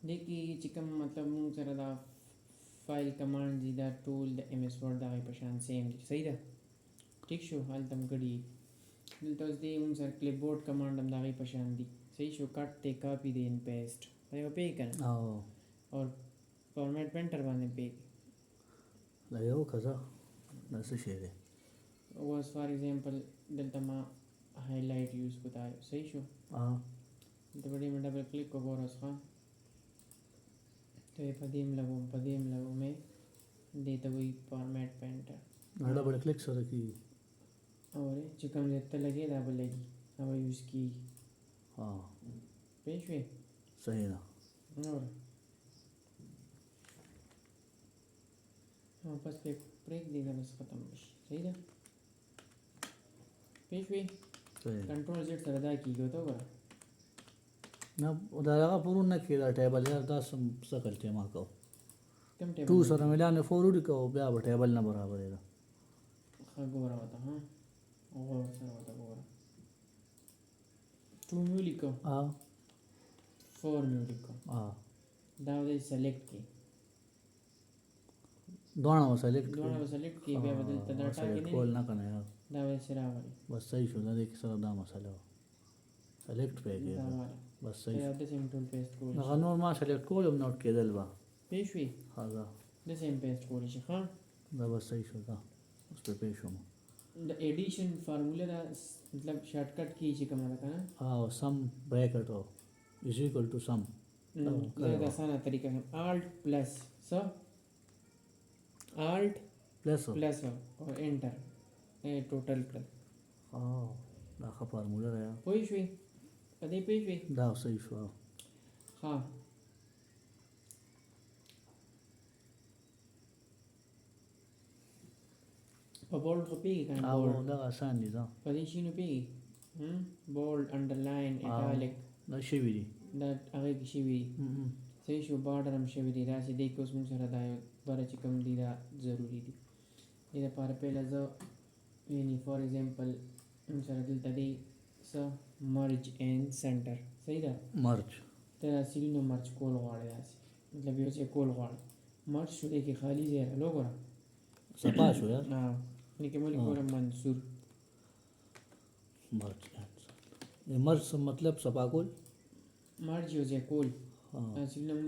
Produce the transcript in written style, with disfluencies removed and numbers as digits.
دې کې چې کوم مطلب مونږ سره دا فایل کمانډ دي دا ټول د ایم ایس ورډ دغه په شان سیم دي صحیح ده ټیک شو هلته هم ګډ دي دلته اوس دې مونږ سره کلیپ بورډ کمانډ هم د هغې په شان دي صحیح شو کټ دی کاپي دی ان پیسټ دا یو پوهېږي که نه اور فارمیټ پینټر باندې پوهېږي دا یو ښه دا څه شی دی اوس فار ایگزامپل دلته ما هایلایټ یوز کو دا صحیح شو دلته په دې مې ډبل کلیک کو ګوره اوس ښه तो ये पदीम लगो मैं देता वही format painter double click sir की और चिकन देता लगे डबल लगी अब यूज़ की हाँ पेश हुए सही ना और हाँ बस पे ब्रेक देगा बस ख़त्म सही था पेश हुए कंट्रोल जेड सरदा की गयो तो बरा ना उदाहरण पूर्ण न किया टेबल यार 10 सकल टेमा को कम टेबल 2 सर मिलाने 4 उड़ी को बया टेबल ना बराबर है हाँ गोरा होता हाँ और सर होता गोरा 2 में लिखो हाँ 4 में लिखो हाँ दावे सेलेक्ट की दोनों सेलेक्ट की बे बदलता डाटा के नहीं कॉल ना करना यार दावे सिरा वाली बस सही शुदा देख सर दा मसाला सेलेक्ट पे गया बस सही द सेम टूल पेस्ट को ना नॉर्मल सेलेक्ट को हम नोट के दलवा पेश हुई हाँ द सेम पेस्ट को लिखा हाँ दा बस सही शुदा उस पे पेश हूँ द एडिशन फार्मूला दा मतलब शॉर्टकट की जी कमाल का ना हाँ सम ब्रैकेट हो इज इक्वल टू सम ये आसान तरीका है alt plus so alt plus और एंटर ये टोटल कर हाँ दा का फार्मूला है पेश हुई अदे पेश हुई दा सही शुदा हाँ बोल्ड को पेगी kan हाँ वो दा आसान दी दा position Peggy bold underline italic दा शिविरी دا هغه کې شی وی صحیح شو بارډر هم شوی دی دا چې د کوس موږ سره دا بار چې کوم دی دا ضروری دی دې لپاره پهله زه یعنی فار ایگزامپل موږ سره دلته دی س مرج اینڈ سنټر صحیح ده مرج ته اصلي نو مرج کول غواړي داسې مطلب یو چې کول غواړي مرج شو دی کې خالی ځای لو ګوره सपा शो यार ها نیکه مولي ګوره منصور مرج ये मर्ज मतलब सपा कोल مرج یو ځای کول हाँ اصلي